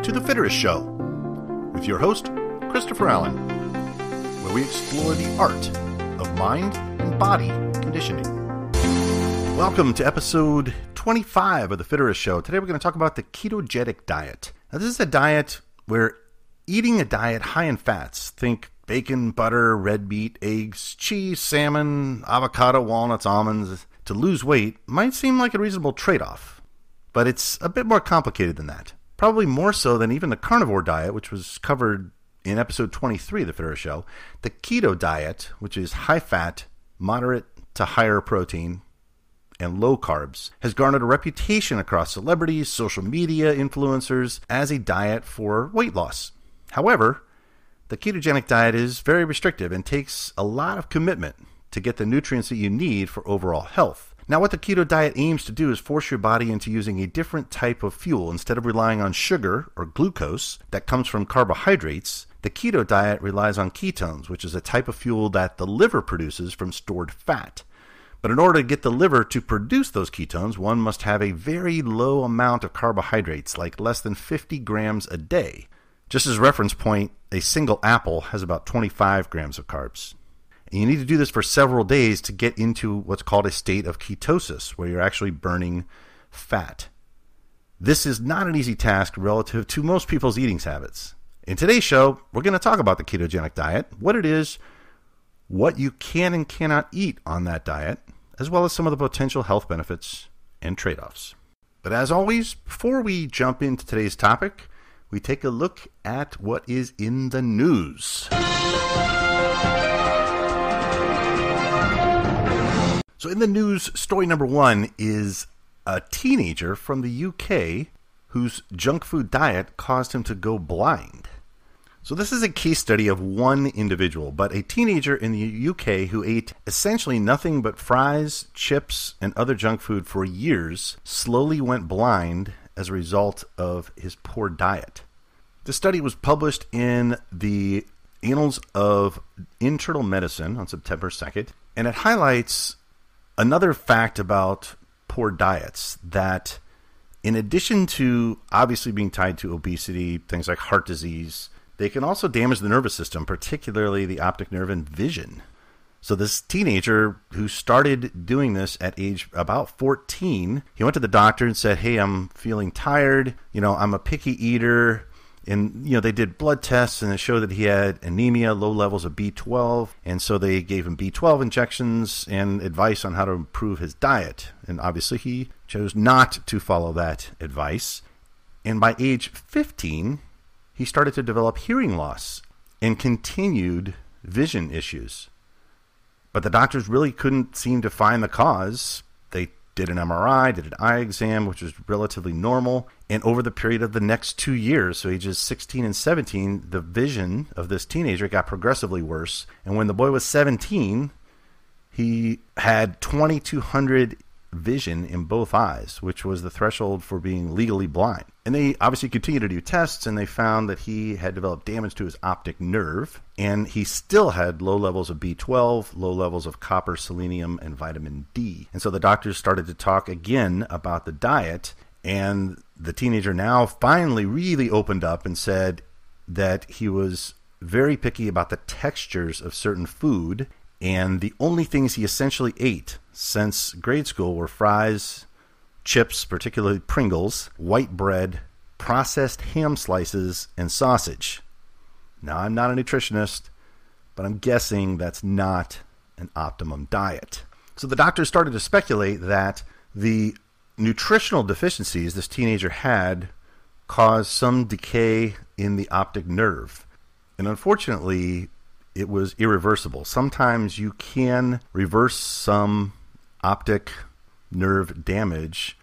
to The Fitterist Show with your host, Christopher Allen, where we explore the art of mind and body conditioning. Welcome to episode 25 of The Fitterist Show. Today we're going to talk about the ketogenic diet. Now, this is a diet where eating a diet high in fats, think bacon, butter, red meat, eggs, cheese, salmon, avocado, walnuts, almonds, to lose weight might seem like a reasonable trade-off. But it's a bit more complicated than that. Probably more so than even the carnivore diet, which was covered in episode 23 of The Fitterist Show. The keto diet, which is high fat, moderate to higher protein, and low carbs, has garnered a reputation across celebrities, social media influencers as a diet for weight loss. However, the ketogenic diet is very restrictive and takes a lot of commitment to get the nutrients that you need for overall health. Now, what the keto diet aims to do is force your body into using a different type of fuel. Instead of relying on sugar or glucose that comes from carbohydrates, the keto diet relies on ketones, which is a type of fuel that the liver produces from stored fat. But in order to get the liver to produce those ketones, one must have a very low amount of carbohydrates, like less than 50 grams a day. Just as a reference point, a single apple has about 25 grams of carbs. And you need to do this for several days to get into what's called a state of ketosis, where you're actually burning fat. This is not an easy task relative to most people's eating habits. In today's show, we're going to talk about the ketogenic diet, what it is, what you can and cannot eat on that diet, as well as some of the potential health benefits and trade-offs. But as always, before we jump into today's topic, we take a look at what is in the news. So in the news, story number one is a teenager from the UK whose junk food diet caused him to go blind. So this is a case study of one individual, but a teenager in the UK who ate essentially nothing but fries, chips, and other junk food for years slowly went blind as a result of his poor diet. The study was published in the Annals of Internal Medicine on September 2nd, and it highlights another fact about poor diets, that in addition to obviously being tied to obesity, things like heart disease, they can also damage the nervous system, particularly the optic nerve and vision. So this teenager who started doing this at age about 14, he went to the doctor and said, hey, I'm feeling tired. I'm a picky eater. And, they did blood tests and it showed that he had anemia, low levels of B12. And so they gave him B12 injections and advice on how to improve his diet. And obviously he chose not to follow that advice. And by age 15, he started to develop hearing loss and continued vision issues. But the doctors really couldn't seem to find the cause. They did an MRI, did an eye exam, which was relatively normal. And over the period of the next 2 years, so ages 16 and 17, the vision of this teenager got progressively worse. And when the boy was 17, he had 2200 vision in both eyes, which was the threshold for being legally blind. And they obviously continued to do tests, and they found that he had developed damage to his optic nerve, and he still had low levels of B12, low levels of copper, selenium, and vitamin D. And so the doctors started to talk again about the diet, and the teenager now finally really opened up and said that he was very picky about the textures of certain food, and the only things he essentially ate since grade school were fries, chips, particularly Pringles, white bread, processed ham slices, and sausage. Now, I'm not a nutritionist, but I'm guessing that's not an optimum diet. So the doctors started to speculate that the nutritional deficiencies this teenager had caused some decay in the optic nerve. And unfortunately, it was irreversible. Sometimes you can reverse some optic nerve damage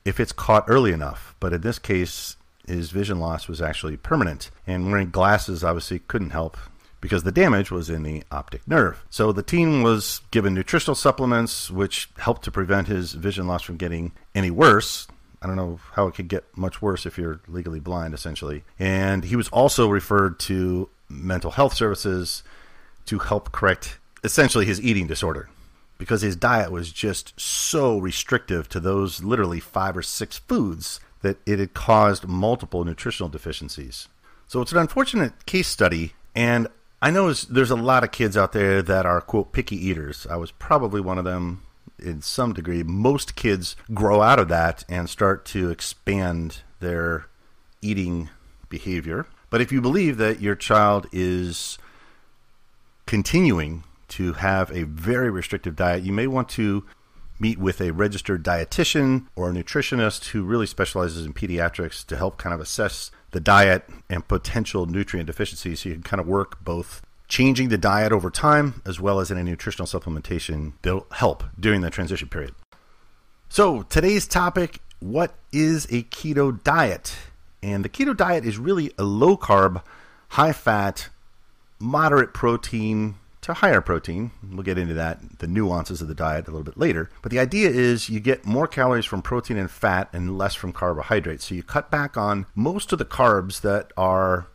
if it's caught early enough. But in this case, his vision loss was actually permanent. And wearing glasses obviously couldn't help because the damage was in the optic nerve. So the teen was given nutritional supplements, which helped to prevent his vision loss from getting any worse. I don't know how it could get much worse if you're legally blind, essentially. And he was also referred to mental health services to help correct essentially his eating disorder, because his diet was just so restrictive to those literally 5 or 6 foods that it had caused multiple nutritional deficiencies. So it's an unfortunate case study, and I know there's a lot of kids out there that are, quote, picky eaters. I was probably one of them in some degree. Most kids grow out of that and start to expand their eating behavior. But if you believe that your child is continuing to have a very restrictive diet, you may want to meet with a registered dietitian or a nutritionist who really specializes in pediatrics to help kind of assess the diet and potential nutrient deficiencies, so you can kind of work both changing the diet over time as well as in a nutritional supplementation that'll help during the transition period. So today's topic, what is a keto diet? And the keto diet is really a low carb, high fat, moderate protein to higher protein. We'll get into that, the nuances of the diet a little bit later. But the idea is you get more calories from protein and fat and less from carbohydrates. So you cut back on most of the carbs that are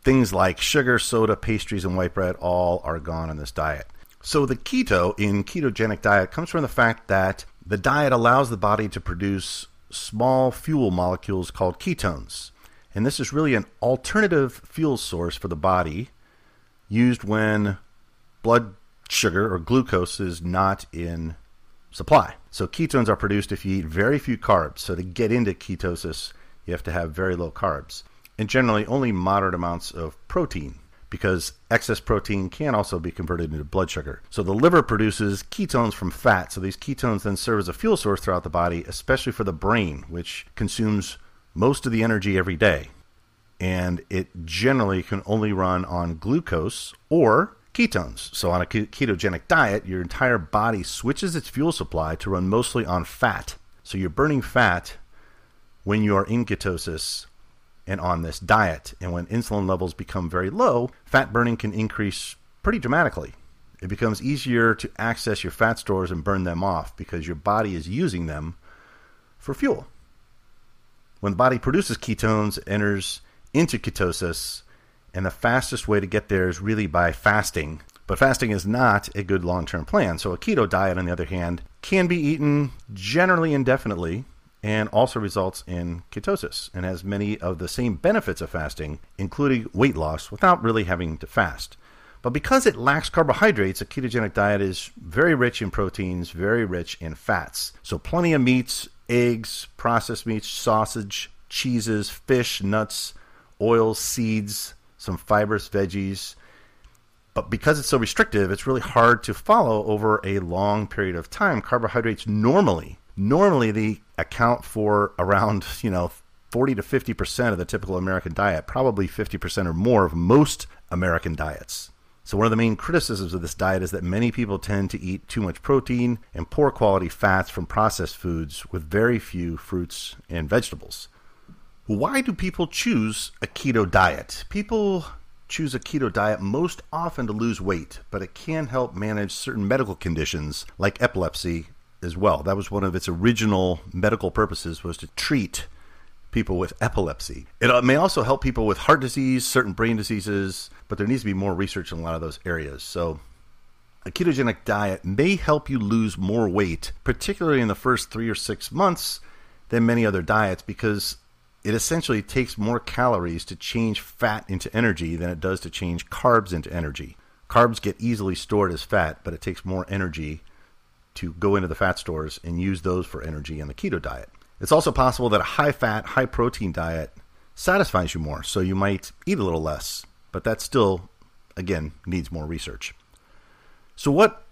things like sugar, soda, pastries, and white bread. All are gone in this diet. So the keto in ketogenic diet comes from the fact that the diet allows the body to produce small fuel molecules called ketones. And this is really an alternative fuel source for the body, used when blood sugar or glucose is not in supply. So ketones are produced if you eat very few carbs. So to get into ketosis, you have to have very low carbs, and generally only moderate amounts of protein, because excess protein can also be converted into blood sugar. So the liver produces ketones from fat. So these ketones then serve as a fuel source throughout the body, especially for the brain, which consumes most of the energy every day. And it generally can only run on glucose or ketones. So on a ketogenic diet, your entire body switches its fuel supply to run mostly on fat. So you're burning fat when you are in ketosis and on this diet. And when insulin levels become very low, fat burning can increase pretty dramatically. It becomes easier to access your fat stores and burn them off because your body is using them for fuel. When the body produces ketones, it enters into ketosis, and the fastest way to get there is really by fasting. But fasting is not a good long-term plan. So a keto diet, on the other hand, can be eaten generally indefinitely and also results in ketosis and has many of the same benefits of fasting, including weight loss, without really having to fast. But because it lacks carbohydrates, a ketogenic diet is very rich in proteins, very rich in fats. So plenty of meats, eggs, processed meats, sausage, cheeses, fish, nuts, oils, seeds, some fibrous veggies. But because it's so restrictive, it's really hard to follow over a long period of time. Carbohydrates normally they account for around 40 to 50% of the typical American diet, probably 50% or more of most American diets. So one of the main criticisms of this diet is that many people tend to eat too much protein and poor quality fats from processed foods with very few fruits and vegetables. Why do people choose a keto diet? People choose a keto diet most often to lose weight, but it can help manage certain medical conditions like epilepsy as well. That was one of its original medical purposes, was to treat people with epilepsy. It may also help people with heart disease, certain brain diseases, but there needs to be more research in a lot of those areas. So a ketogenic diet may help you lose more weight, particularly in the first 3 or 6 months, than many other diets, because it essentially takes more calories to change fat into energy than it does to change carbs into energy. Carbs get easily stored as fat, but it takes more energy to go into the fat stores and use those for energy in the keto diet. It's also possible that a high-fat, high-protein diet satisfies you more, so you might eat a little less, but that still, again, needs more research. So what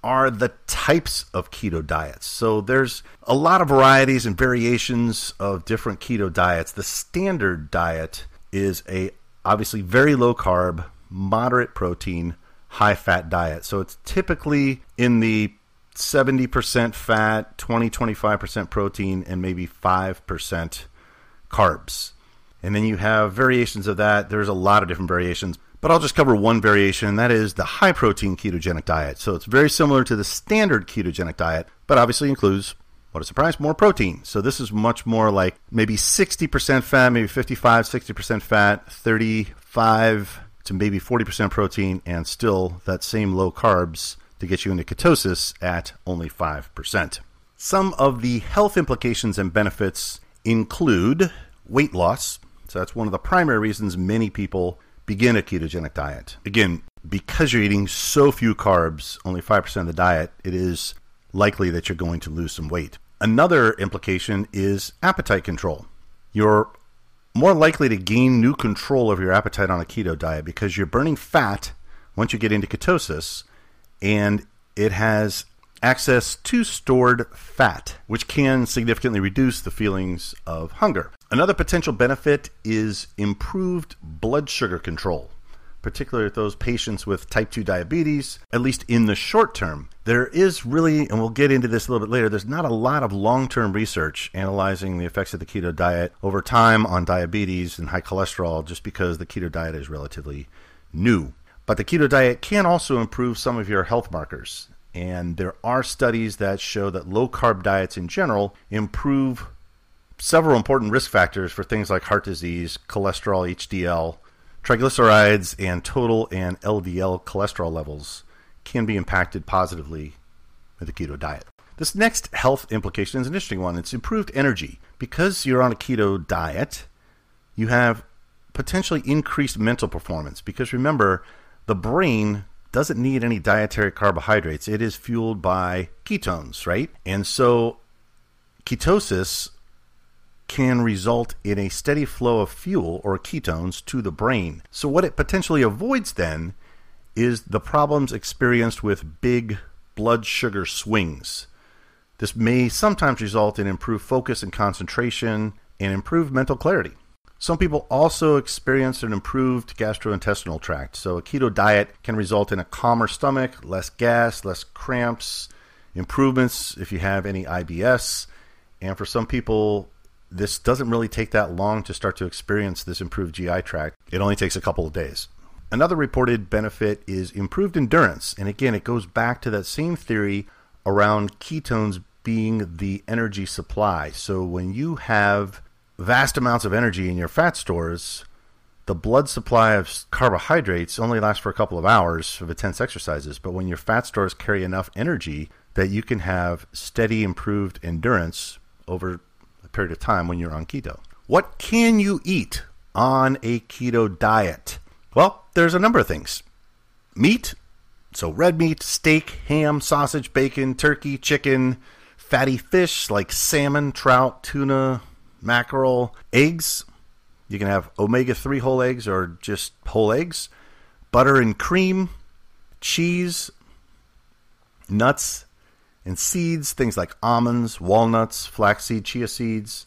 are the types of keto diets? So there's a lot of varieties and variations of different keto diets. The standard diet is a obviously very low carb, moderate protein, high fat diet. So it's typically in the 70% fat, 25% protein, and maybe 5% carbs. And then you have variations of that. There's a lot of different variations, but I'll just cover one variation, and that is the high protein ketogenic diet. So it's very similar to the standard ketogenic diet, but obviously includes, what a surprise, more protein. So this is much more like maybe 60% fat, maybe 55, 60% fat, 35 to maybe 40% protein, and still that same low carbs to get you into ketosis at only 5%. Some of the health implications and benefits include weight loss. So that's one of the primary reasons many people begin a ketogenic diet. Again, because you're eating so few carbs, only 5% of the diet, it is likely that you're going to lose some weight. Another implication is appetite control. You're more likely to gain new control of your appetite on a keto diet because you're burning fat once you get into ketosis, and it has access to stored fat, which can significantly reduce the feelings of hunger. Another potential benefit is improved blood sugar control, particularly with those patients with type 2 diabetes, at least in the short term. There is really, and we'll get into this a little bit later, there's not a lot of long-term research analyzing the effects of the keto diet over time on diabetes and high cholesterol, just because the keto diet is relatively new. But the keto diet can also improve some of your health markers. And there are studies that show that low-carb diets in general improve several important risk factors for things like heart disease, cholesterol, HDL, triglycerides, and total and LDL cholesterol levels can be impacted positively with the keto diet. This next health implication is an interesting one. It's improved energy. Because you're on a keto diet, you have potentially increased mental performance. Because remember, the brain doesn't need any dietary carbohydrates. It is fueled by ketones, right? And so ketosis can result in a steady flow of fuel or ketones to the brain. So what it potentially avoids then is the problems experienced with big blood sugar swings. This may sometimes result in improved focus and concentration and improved mental clarity. Some people also experience an improved gastrointestinal tract. So a keto diet can result in a calmer stomach, less gas, less cramps, improvements if you have any IBS. And for some people, this doesn't really take that long to start to experience this improved GI tract. It only takes a couple of days. Another reported benefit is improved endurance. And again, it goes back to that same theory around ketones being the energy supply. So when you have vast amounts of energy in your fat stores, the blood supply of carbohydrates only lasts for a couple of hours of intense exercises. But when your fat stores carry enough energy that you can have steady, improved endurance over a period of time when you're on keto. What can you eat on a keto diet? Well, there's a number of things. Meat, so red meat, steak, ham, sausage, bacon, turkey, chicken, fatty fish like salmon, trout, tuna, mackerel, eggs. You can have omega-3 whole eggs or just whole eggs, butter and cream, cheese, nuts and seeds, things like almonds, walnuts, flaxseed, chia seeds,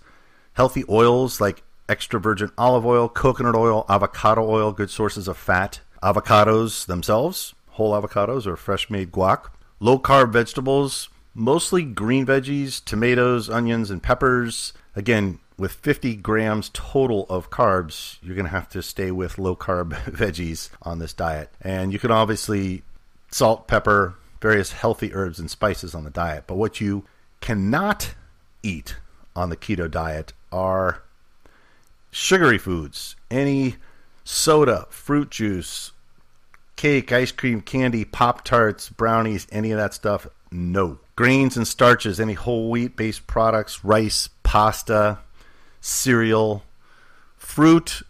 healthy oils like extra virgin olive oil, coconut oil, avocado oil, good sources of fat, avocados themselves, whole avocados or fresh made guac, low-carb vegetables, mostly green veggies, tomatoes, onions, and peppers. Again, with 50 grams total of carbs, you're going to have to stay with low-carb veggies on this diet. And you can obviously salt, pepper, various healthy herbs and spices on the diet. But what you cannot eat on the keto diet are sugary foods. Any soda, fruit juice, cake, ice cream, candy, Pop-Tarts, brownies, any of that stuff, no. Grains and starches, any whole wheat-based products, rice, pasta, cereal, fruit,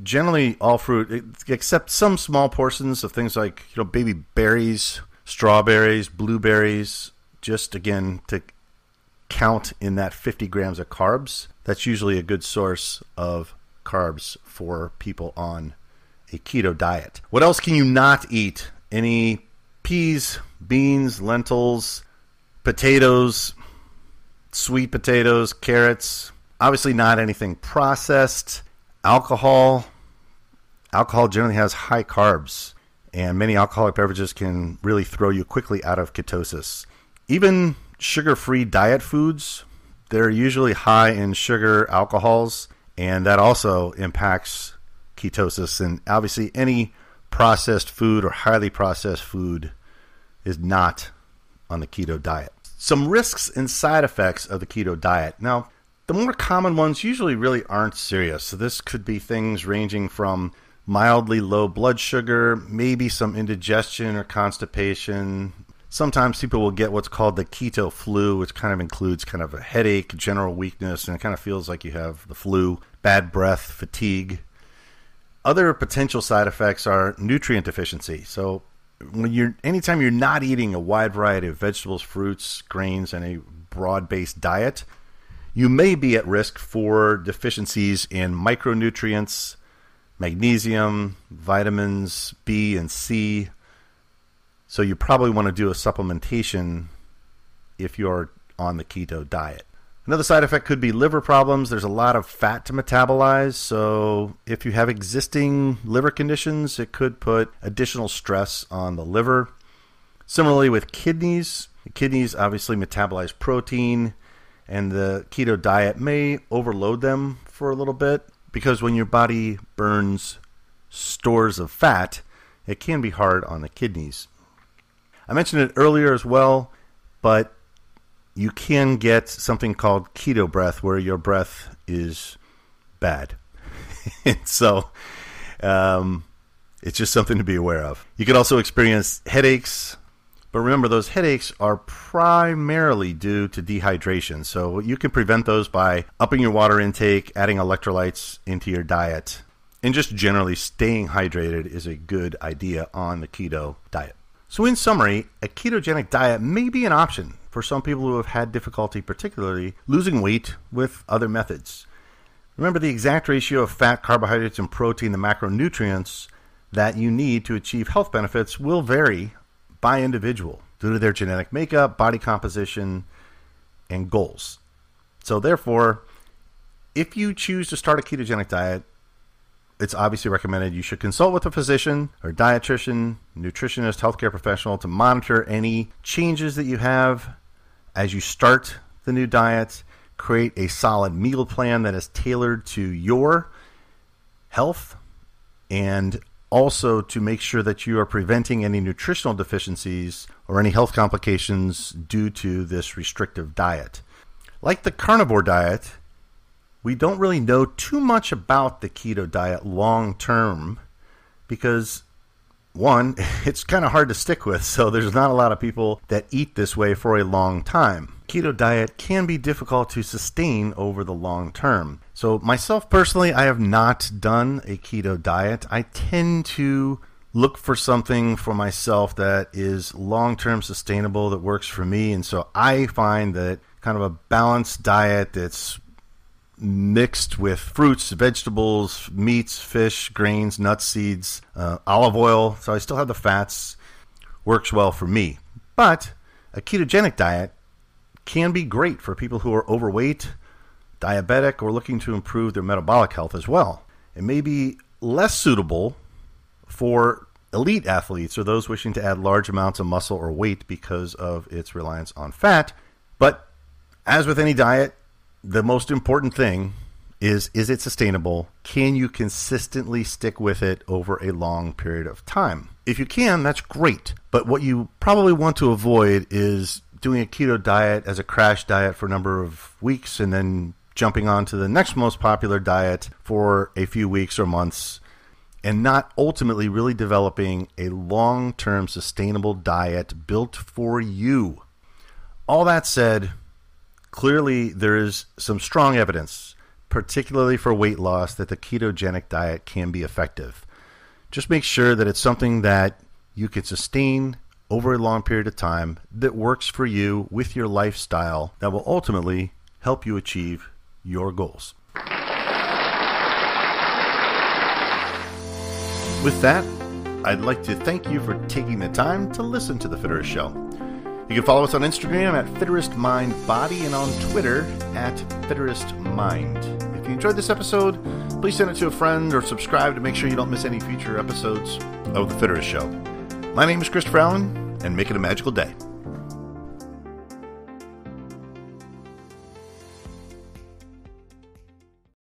generally all fruit, except some small portions of things like baby berries, strawberries, blueberries, just again to count in that 50 grams of carbs. That's usually a good source of carbs for people on a keto diet. What else can you not eat? Any peas, beans, lentils, potatoes, sweet potatoes, carrots. Obviously not anything processed. Alcohol. Alcohol generally has high carbs, and many alcoholic beverages can really throw you quickly out of ketosis. Even sugar-free diet foods, they're usually high in sugar, alcohols, and that also impacts ketosis. And obviously any processed food or highly processed food is not on the keto diet. Some risks and side effects of the keto diet. Now, the more common ones usually really aren't serious. So this could be things ranging from mildly low blood sugar, maybe some indigestion or constipation, Sometimes people will get what's called the keto flu, which kind of includes kind of a headache, general weakness, and it kind of feels like you have the flu, bad breath, fatigue. Other potential side effects are nutrient deficiency. So anytime you're not eating a wide variety of vegetables, fruits, grains, and a broad-based diet, you may be at risk for deficiencies in micronutrients, magnesium, vitamins B and C. So you probably want to do a supplementation if you're on the keto diet. Another side effect could be liver problems. There's a lot of fat to metabolize, so if you have existing liver conditions, it could put additional stress on the liver. Similarly with kidneys, the kidneys obviously metabolize protein, and the keto diet may overload them for a little bit, because when your body burns stores of fat, it can be hard on the kidneys. I mentioned it earlier as well, but you can get something called keto breath, where your breath is bad. So it's just something to be aware of. You could also experience headaches, but remember, those headaches are primarily due to dehydration. So you can prevent those by upping your water intake, adding electrolytes into your diet, and just generally staying hydrated is a good idea on the keto diet. So in summary, a ketogenic diet may be an option for some people who have had difficulty, particularly losing weight with other methods. Remember, the exact ratio of fat, carbohydrates, and protein, the macronutrients that you need to achieve health benefits, will vary by individual due to their genetic makeup, body composition, and goals. So therefore, if you choose to start a ketogenic diet, it's obviously recommended you should consult with a physician or dietitian, nutritionist, healthcare professional to monitor any changes that you have as you start the new diet. Create a solid meal plan that is tailored to your health, and also to make sure that you are preventing any nutritional deficiencies or any health complications due to this restrictive diet. Like the carnivore diet, we don't really know too much about the keto diet long term because, one, it's kind of hard to stick with, so there's not a lot of people that eat this way for a long time. Keto diet can be difficult to sustain over the long term. So myself personally, I have not done a keto diet. I tend to look for something for myself that is long-term sustainable, that works for me, and so I find that kind of a balanced diet that's mixed with fruits, vegetables, meats, fish, grains, nuts, seeds, olive oil, so I still have the fats, works well for me. But a ketogenic diet can be great for people who are overweight, diabetic, or looking to improve their metabolic health as well. It may be less suitable for elite athletes or those wishing to add large amounts of muscle or weight because of its reliance on fat. But as with any diet, the most important thing is it sustainable? Can you consistently stick with it over a long period of time? If you can, that's great. But what you probably want to avoid is doing a keto diet as a crash diet for a number of weeks and then jumping on to the next most popular diet for a few weeks or months and not ultimately really developing a long-term sustainable diet built for you. All that said, clearly there is some strong evidence, particularly for weight loss, that the ketogenic diet can be effective. Just make sure that it's something that you can sustain over a long period of time that works for you with your lifestyle that will ultimately help you achieve your goals. With that, I'd like to thank you for taking the time to listen to The Fitterist Show. You can follow us on Instagram at FitteristMindBody and on Twitter at FitteristMind. If you enjoyed this episode, please send it to a friend or subscribe to make sure you don't miss any future episodes of The Fitterist Show. My name is Christopher Allen, and make it a magical day.